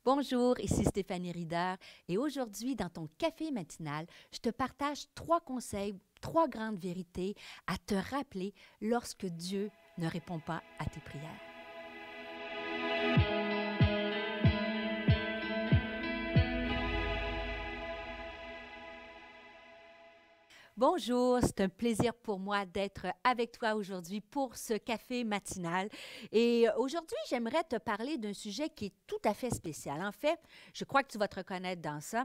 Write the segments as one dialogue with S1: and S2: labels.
S1: Bonjour, ici Stéphanie Rieder et aujourd'hui, dans ton café matinal, je te partage 3 conseils, 3 grandes vérités à te rappeler lorsque Dieu ne répond pas à tes prières. Bonjour, c'est un plaisir pour moi d'être avec toi aujourd'hui pour ce café matinal. Et aujourd'hui, j'aimerais te parler d'un sujet qui est tout à fait spécial. En fait, je crois que tu vas te reconnaître dans ça.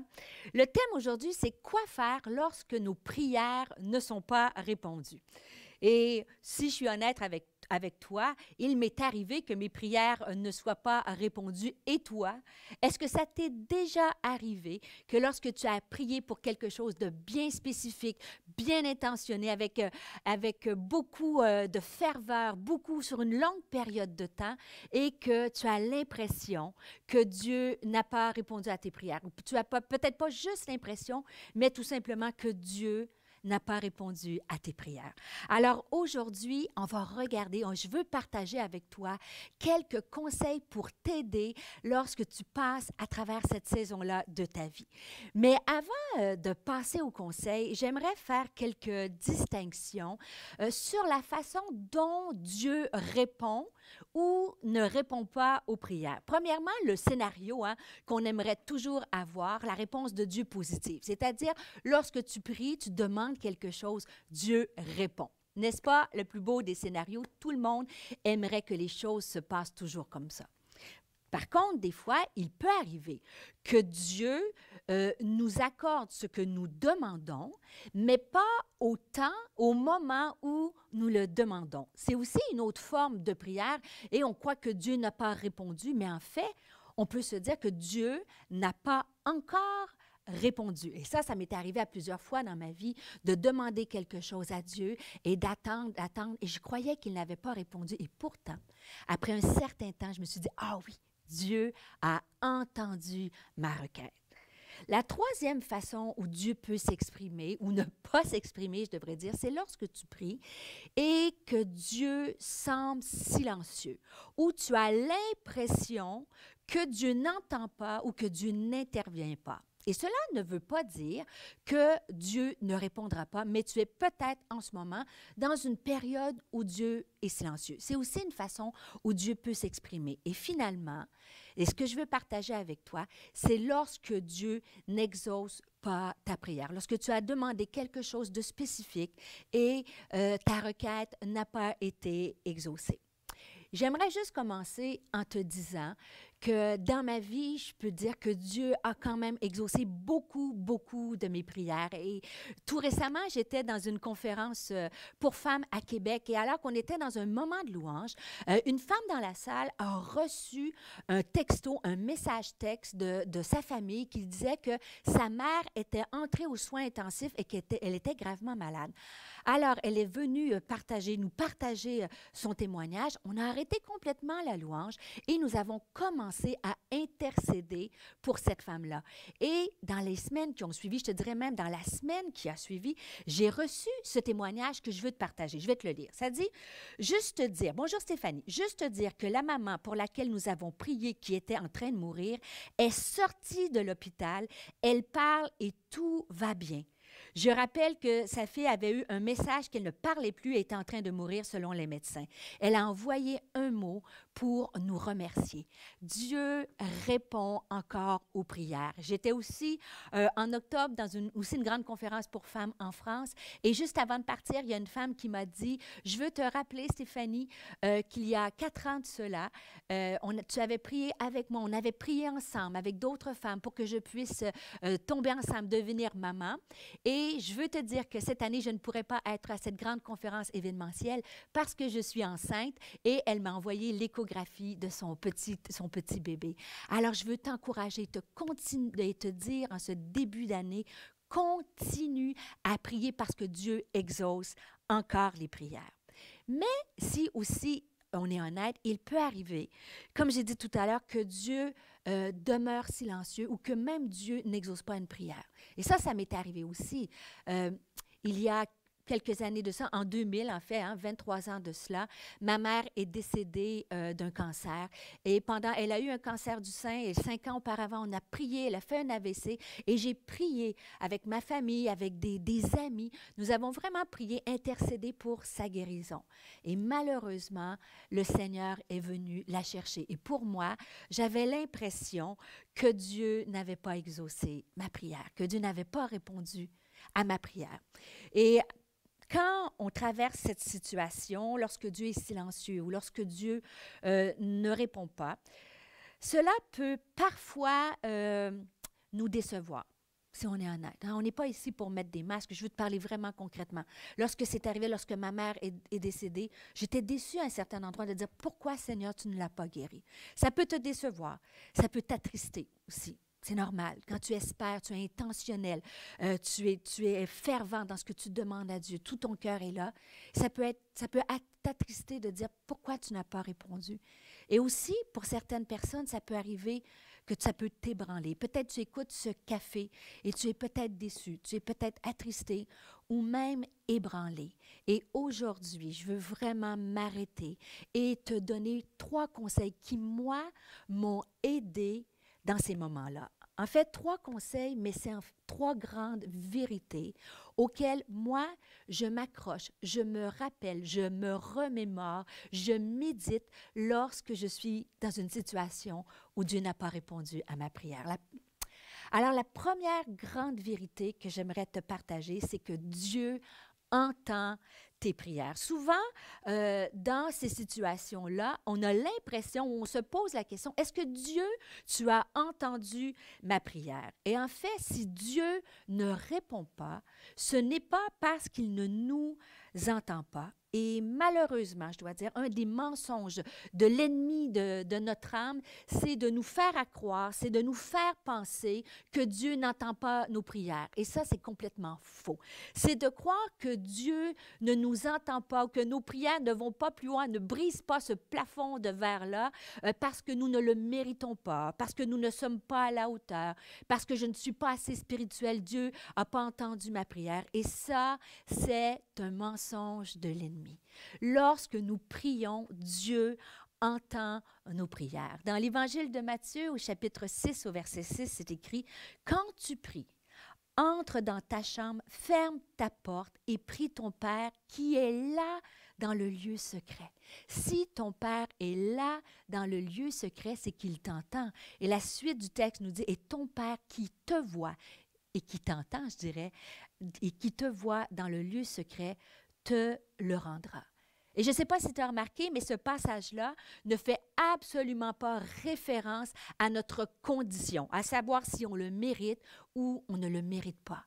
S1: Le thème aujourd'hui, c'est quoi faire lorsque nos prières ne sont pas répondues. Et si je suis honnête avec toi, il m'est arrivé que mes prières ne soient pas répondues. Et toi, est-ce que ça t'est déjà arrivé que lorsque tu as prié pour quelque chose de bien spécifique, bien intentionné, avec beaucoup de ferveur, beaucoup sur une longue période de temps, et que tu as l'impression que Dieu n'a pas répondu à tes prières? Ou tu n'as peut-être pas juste l'impression, mais tout simplement que Dieu n'a pas répondu à tes prières. Alors aujourd'hui, on va regarder, je veux partager avec toi quelques conseils pour t'aider lorsque tu passes à travers cette saison-là de ta vie. Mais avant de passer aux conseils, j'aimerais faire quelques distinctions sur la façon dont Dieu répond ou ne répond pas aux prières. Premièrement, le scénario qu'on aimerait toujours avoir, la réponse de Dieu positive, c'est-à-dire lorsque tu pries, tu demandes quelque chose, Dieu répond. N'est-ce pas le plus beau des scénarios? Tout le monde aimerait que les choses se passent toujours comme ça. Par contre, des fois, il peut arriver que Dieu nous accorde ce que nous demandons, mais pas au temps, au moment où nous le demandons. C'est aussi une autre forme de prière et on croit que Dieu n'a pas répondu, mais en fait, on peut se dire que Dieu n'a pas encore répondu. Et ça m'est arrivé à plusieurs fois dans ma vie de demander quelque chose à Dieu et d'attendre. Et je croyais qu'il n'avait pas répondu. Et pourtant, après un certain temps, je me suis dit, ah oui, Dieu a entendu ma requête. La troisième façon où Dieu peut s'exprimer, ou ne pas s'exprimer, je devrais dire, c'est lorsque tu pries et que Dieu semble silencieux, ou tu as l'impression que Dieu n'entend pas ou que Dieu n'intervient pas. Et cela ne veut pas dire que Dieu ne répondra pas, mais tu es peut-être en ce moment dans une période où Dieu est silencieux. C'est aussi une façon où Dieu peut s'exprimer. Et finalement, et ce que je veux partager avec toi, c'est lorsque Dieu n'exauce pas ta prière, lorsque tu as demandé quelque chose de spécifique et ta requête n'a pas été exaucée. J'aimerais juste commencer en te disant que dans ma vie, je peux dire que Dieu a quand même exaucé beaucoup, beaucoup de mes prières. Et tout récemment, j'étais dans une conférence pour femmes à Québec. Et alors qu'on était dans un moment de louange, une femme dans la salle a reçu un texto, un message texte de sa famille qui disait que sa mère était entrée aux soins intensifs et qu'elle était gravement malade. Alors, elle est venue nous partager son témoignage. On a arrêté complètement la louange et nous avons commencé à intercéder pour cette femme-là. Et dans les semaines qui ont suivi, je te dirais même dans la semaine qui a suivi, j'ai reçu ce témoignage que je veux te partager. Je vais te le lire. Ça dit, juste te dire, bonjour Stéphanie, juste te dire que la maman pour laquelle nous avons prié, qui était en train de mourir, est sortie de l'hôpital. Elle parle et tout va bien. Je rappelle que sa fille avait eu un message qu'elle ne parlait plus et était en train de mourir selon les médecins. Elle a envoyé un mot pour nous remercier. Dieu répond encore aux prières. J'étais aussi en octobre dans une grande conférence pour femmes en France et juste avant de partir, il y a une femme qui m'a dit, je veux te rappeler Stéphanie qu'il y a 4 ans de cela, tu avais prié avec moi, on avait prié ensemble avec d'autres femmes pour que je puisse tomber ensemble, devenir maman. Et je veux te dire que cette année, je ne pourrais pas être à cette grande conférence événementielle parce que je suis enceinte et elle m'a envoyé l'échographie de son petit bébé. Alors, je veux t'encourager et te dire en ce début d'année, continue à prier parce que Dieu exauce encore les prières. Mais si aussi on est honnête, il peut arriver, comme j'ai dit tout à l'heure, que Dieu demeure silencieux ou que même Dieu n'exauce pas une prière. Et ça m'est arrivé aussi. Il y a quelques années de ça, en 2000 en fait, 23 ans de cela, ma mère est décédée d'un cancer. Et elle a eu un cancer du sein et 5 ans auparavant, on a prié, elle a fait un AVC et j'ai prié avec ma famille, avec des amis. Nous avons vraiment prié, intercédé pour sa guérison. Et malheureusement, le Seigneur est venu la chercher. Et pour moi, j'avais l'impression que Dieu n'avait pas exaucé ma prière, que Dieu n'avait pas répondu à ma prière. Et quand on traverse cette situation, lorsque Dieu est silencieux ou lorsque Dieu ne répond pas, cela peut parfois nous décevoir, si on est honnête. On n'est pas ici pour mettre des masques. Je veux te parler vraiment concrètement. Lorsque c'est arrivé, lorsque ma mère est décédée, j'étais déçue à un certain endroit de dire « Pourquoi, Seigneur, tu ne l'as pas guérie? » Ça peut te décevoir. Ça peut t'attrister aussi. C'est normal. Quand tu espères, tu es intentionnel, tu es fervent dans ce que tu demandes à Dieu, tout ton cœur est là. Ça peut t'attrister de dire pourquoi tu n'as pas répondu. Et aussi, pour certaines personnes, ça peut arriver que ça peut t'ébranler. Peut-être tu écoutes ce café et tu es peut-être déçu, tu es peut-être attristé ou même ébranlé. Et aujourd'hui, je veux vraiment m'arrêter et te donner 3 conseils qui, moi, m'ont aidé dans ces moments-là. En fait, 3 conseils, mais c'est 3 grandes vérités auxquelles moi, je m'accroche, je me rappelle, je me remémore, je médite lorsque je suis dans une situation où Dieu n'a pas répondu à ma prière. Alors, la première grande vérité que j'aimerais te partager, c'est que Dieu entend tes prières. Souvent, dans ces situations-là, on a l'impression, on se pose la question, est-ce que Dieu, tu as entendu ma prière? Et en fait, si Dieu ne répond pas, ce n'est pas parce qu'il ne nous entend pas. Et malheureusement, je dois dire, un des mensonges de l'ennemi de notre âme, c'est de nous faire croire, c'est de nous faire penser que Dieu n'entend pas nos prières. Et ça, c'est complètement faux. C'est de croire que Dieu ne nous entend pas ou que nos prières ne vont pas plus loin, ne brisent pas ce plafond de verre-là parce que nous ne le méritons pas, parce que nous ne sommes pas à la hauteur, parce que je ne suis pas assez spirituel. Dieu n'a pas entendu ma prière. Et ça, c'est un mensonge de l'ennemi. Lorsque nous prions, Dieu entend nos prières. Dans l'Évangile de Matthieu, au chapitre 6, au verset 6, c'est écrit « Quand tu pries, entre dans ta chambre, ferme ta porte et prie ton Père qui est là dans le lieu secret. » Si ton Père est là dans le lieu secret, c'est qu'il t'entend. Et la suite du texte nous dit « Et ton Père qui te voit et qui t'entend, je dirais, et qui te voit dans le lieu secret, te le rendra. » Et je ne sais pas si tu as remarqué, mais ce passage-là ne fait absolument pas référence à notre condition, à savoir si on le mérite ou on ne le mérite pas.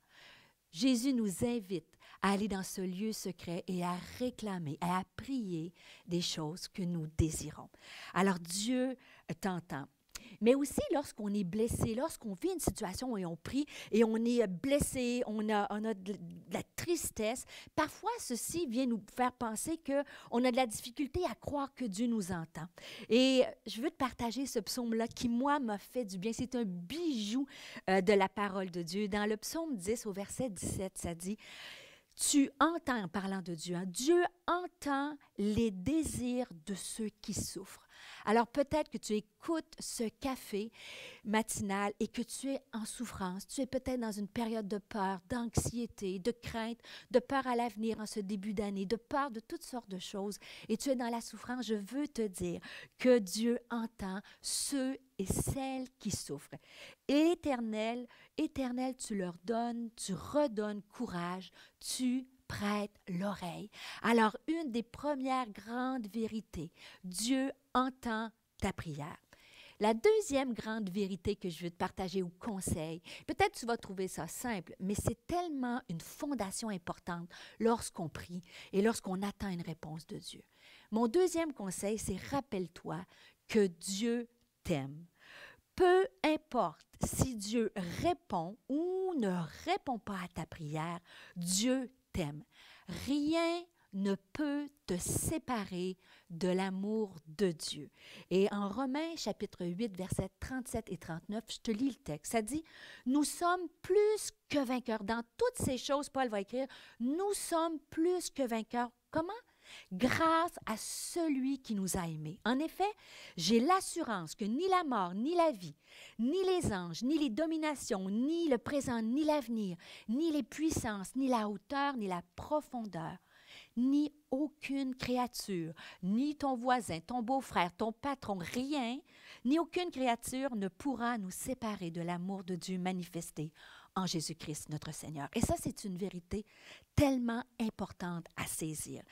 S1: Jésus nous invite à aller dans ce lieu secret et à réclamer, à prier des choses que nous désirons. Alors Dieu t'entend. Mais aussi, lorsqu'on est blessé, lorsqu'on vit une situation où on prie et on est blessé, on a de la tristesse, parfois ceci vient nous faire penser qu'on a de la difficulté à croire que Dieu nous entend. Et je veux te partager ce psaume-là qui, moi, m'a fait du bien. C'est un bijou de la parole de Dieu. Dans le psaume 10, au verset 17, ça dit « Tu entends, en parlant de Dieu, Dieu entend les désirs de ceux qui souffrent. » Alors peut-être que tu écoutes ce café matinal et que tu es en souffrance. Tu es peut-être dans une période de peur, d'anxiété, de crainte, de peur à l'avenir en ce début d'année, de peur de toutes sortes de choses. Et tu es dans la souffrance. Je veux te dire que Dieu entend ceux et celles qui souffrent. Et Éternel, tu leur donnes, tu redonnes courage, tu prête l'oreille. Alors, une des premières grandes vérités, Dieu entend ta prière. La deuxième grande vérité que je veux te partager ou conseil, peut-être tu vas trouver ça simple, mais c'est tellement une fondation importante lorsqu'on prie et lorsqu'on attend une réponse de Dieu. Mon deuxième conseil, c'est rappelle-toi que Dieu t'aime. Peu importe si Dieu répond ou ne répond pas à ta prière, Dieu t'aime. Rien ne peut te séparer de l'amour de Dieu. Et en Romains chapitre 8, versets 37 et 39, je te lis le texte. Ça dit, « Nous sommes plus que vainqueurs. » Dans toutes ces choses, Paul va écrire, « Nous sommes plus que vainqueurs. » Comment? Grâce à celui qui nous a aimés. En effet, j'ai l'assurance que ni la mort, ni la vie, ni les anges, ni les dominations, ni le présent, ni l'avenir, ni les puissances, ni la hauteur, ni la profondeur, ni aucune créature, ni ton voisin, ton beau-frère, ton patron, rien, ni aucune créature ne pourra nous séparer de l'amour de Dieu manifesté en Jésus-Christ notre Seigneur. Et ça, c'est une vérité tellement importante à saisir.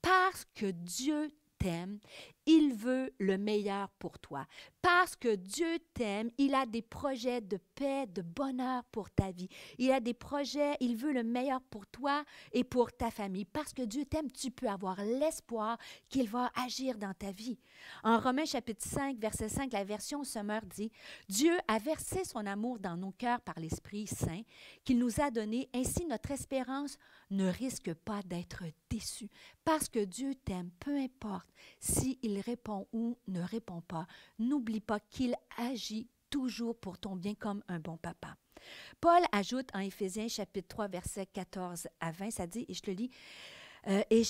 S1: Parce que Dieu t'aime, il veut le meilleur pour toi. Parce que Dieu t'aime, il a des projets de paix, de bonheur pour ta vie. Il a des projets, il veut le meilleur pour toi et pour ta famille. Parce que Dieu t'aime, tu peux avoir l'espoir qu'il va agir dans ta vie. En Romains chapitre 5, verset 5, la version Sommer dit, « Dieu a versé son amour dans nos cœurs par l'Esprit Saint qu'il nous a donné. Ainsi, notre espérance ne risque pas d'être déçue. Parce que Dieu t'aime, peu importe s'il répond ou ne répond pas, n'oublie pas qu'il agit toujours pour ton bien comme un bon papa. » Paul ajoute en Éphésiens chapitre 3, versets 14 à 20, ça dit, et je te lis,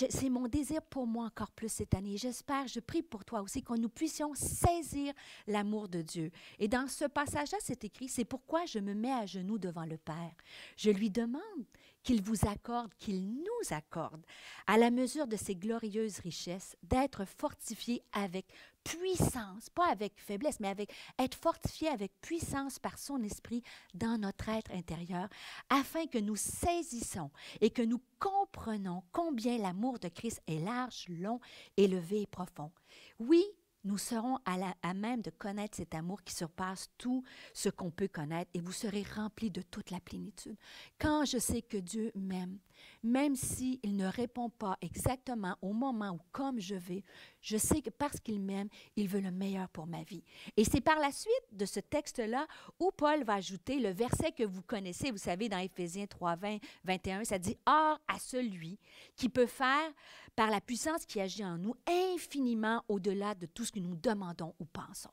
S1: c'est mon désir pour moi encore plus cette année. J'espère, je prie pour toi aussi, que nous puissions saisir l'amour de Dieu. Et dans ce passage-là, c'est écrit, c'est pourquoi je me mets à genoux devant le Père. Je lui demande qu'il vous accorde, qu'il nous accorde, à la mesure de ses glorieuses richesses, d'être fortifiés avec puissance, pas avec faiblesse, mais avec être fortifiés avec puissance par son esprit dans notre être intérieur, afin que nous saisissons et que nous comprenons combien l'amour de Christ est large, long, élevé et profond. Oui, nous serons à même de connaître cet amour qui surpasse tout ce qu'on peut connaître et vous serez remplis de toute la plénitude. Quand je sais que Dieu m'aime, même s'il ne répond pas exactement au moment ou comme je vais, je sais que parce qu'il m'aime, il veut le meilleur pour ma vie. Et c'est par la suite de ce texte-là où Paul va ajouter le verset que vous connaissez, vous savez, dans Éphésiens 3, 20, 21, ça dit « Or à celui qui peut faire, par la puissance qui agit en nous, infiniment au-delà de tout ce que nous demandons ou pensons. »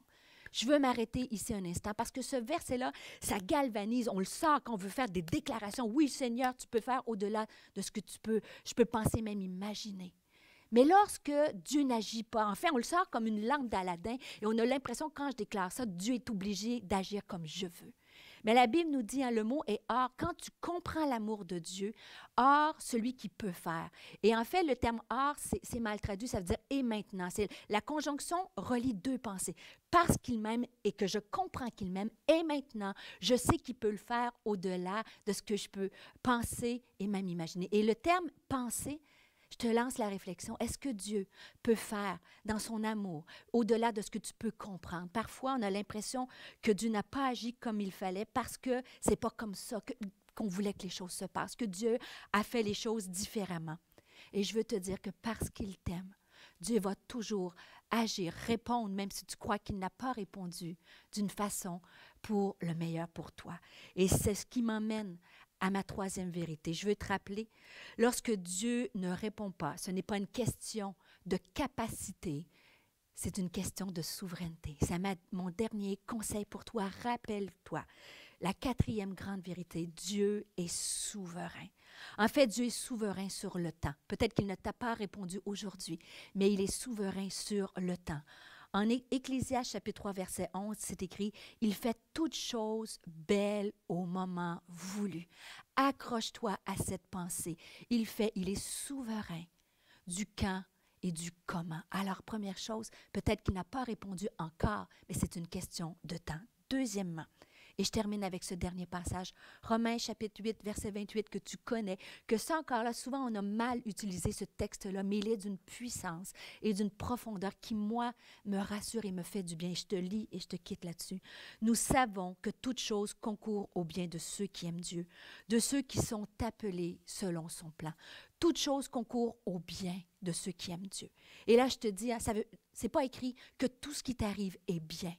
S1: Je veux m'arrêter ici un instant parce que ce verset-là, ça galvanise, on le sent quand on veut faire des déclarations. Oui, Seigneur, tu peux faire au-delà de ce que je peux penser, même imaginer. Mais lorsque Dieu n'agit pas, en fait, on le sort comme une lampe d'Aladin et on a l'impression que quand je déclare ça, Dieu est obligé d'agir comme je veux. Mais la Bible nous dit, hein, le mot est « or ». Quand tu comprends l'amour de Dieu, « or, celui qui peut faire ». Et en fait, le terme « or », c'est mal traduit, ça veut dire « et maintenant ». La conjonction relie deux pensées. Parce qu'il m'aime et que je comprends qu'il m'aime, et maintenant, je sais qu'il peut le faire au-delà de ce que je peux penser et même imaginer. Et le terme « penser », je te lance la réflexion. Est-ce que Dieu peut faire dans son amour, au-delà de ce que tu peux comprendre? Parfois, on a l'impression que Dieu n'a pas agi comme il fallait parce que c'est pas comme ça qu'on voulait que les choses se passent, que Dieu a fait les choses différemment. Et je veux te dire que parce qu'il t'aime, Dieu va toujours agir, répondre, même si tu crois qu'il n'a pas répondu, d'une façon pour le meilleur pour toi. Et c'est ce qui m'emmène à ma troisième vérité. Je veux te rappeler, lorsque Dieu ne répond pas, ce n'est pas une question de capacité, c'est une question de souveraineté. C'est mon dernier conseil pour toi. Rappelle-toi, la quatrième grande vérité, Dieu est souverain. En fait, Dieu est souverain sur le temps. Peut-être qu'il ne t'a pas répondu aujourd'hui, mais il est souverain sur le temps. En Ecclésiaste chapitre 3, verset 11, c'est écrit « Il fait toutes choses belles au moment voulu. » Accroche-toi à cette pensée. Il est souverain du quand et du comment. Alors, première chose, peut-être qu'il n'a pas répondu encore, mais c'est une question de temps. Deuxièmement, et je termine avec ce dernier passage, Romains chapitre 8, verset 28, que tu connais, que ça encore là, souvent on a mal utilisé ce texte-là, mais il est d'une puissance et d'une profondeur qui, moi, me rassure et me fait du bien. Je te lis et je te quitte là-dessus. Nous savons que toute chose concourt au bien de ceux qui aiment Dieu, de ceux qui sont appelés selon son plan. Toute chose concourt au bien de ceux qui aiment Dieu. Et là, je te dis, hein, c'est pas écrit que tout ce qui t'arrive est bien,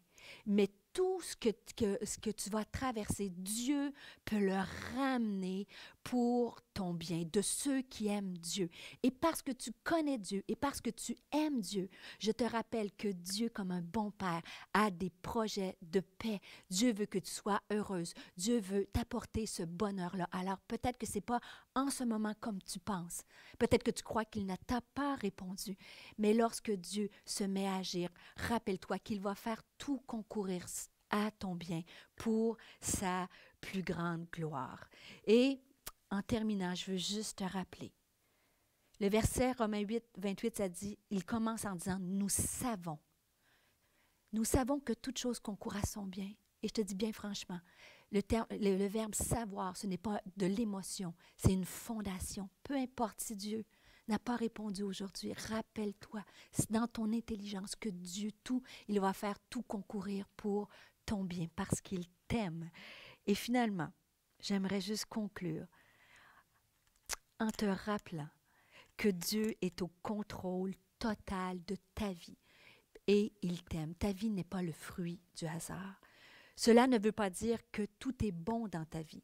S1: mais tout ce que tu vas traverser, Dieu peut le ramener pour ton bien, de ceux qui aiment Dieu. Et parce que tu connais Dieu et parce que tu aimes Dieu, je te rappelle que Dieu, comme un bon père, a des projets de paix. Dieu veut que tu sois heureuse. Dieu veut t'apporter ce bonheur-là. Alors peut-être que ce n'est pas en ce moment comme tu penses. Peut-être que tu crois qu'il ne t'a pas répondu. Mais lorsque Dieu se met à agir, rappelle-toi qu'il va faire tout concourir à ton bien pour sa plus grande gloire. Et en terminant, je veux juste te rappeler. Le verset Romains 8, 28, ça dit, il commence en disant, nous savons que toute chose concourt à son bien. Et je te dis bien franchement, le verbe savoir, ce n'est pas de l'émotion, c'est une fondation. Peu importe si Dieu n'a pas répondu aujourd'hui, rappelle-toi, c'est dans ton intelligence que Dieu, il va faire tout concourir pour ton bien parce qu'il t'aime. Et finalement, j'aimerais juste conclure en te rappelant que Dieu est au contrôle total de ta vie et il t'aime. Ta vie n'est pas le fruit du hasard. Cela ne veut pas dire que tout est bon dans ta vie,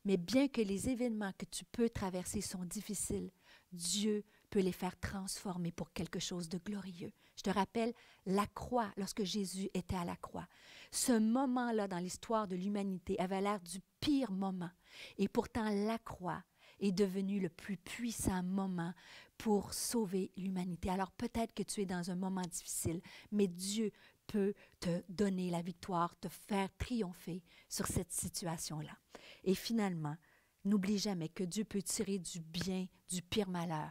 S1: mais bien que les événements que tu peux traverser sont difficiles, Dieu peut les faire transformer pour quelque chose de glorieux. Je te rappelle la croix, lorsque Jésus était à la croix. Ce moment-là dans l'histoire de l'humanité avait l'air du pire moment. Et pourtant, la croix est devenue le plus puissant moment pour sauver l'humanité. Alors peut-être que tu es dans un moment difficile, mais Dieu peut te donner la victoire, te faire triompher sur cette situation-là. Et finalement, n'oublie jamais que Dieu peut tirer du bien du pire malheur,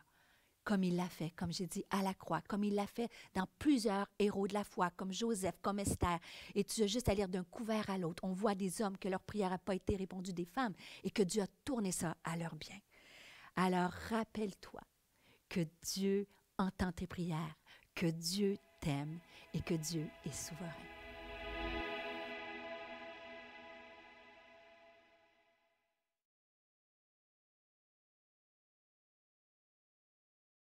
S1: comme il l'a fait, comme j'ai dit, à la croix, comme il l'a fait dans plusieurs héros de la foi, comme Joseph, comme Esther. Et tu as juste à lire d'un couvert à l'autre. On voit des hommes que leur prière n'a pas été répondue, des femmes, et que Dieu a tourné ça à leur bien. Alors rappelle-toi que Dieu entend tes prières, que Dieu t'aime et que Dieu est souverain.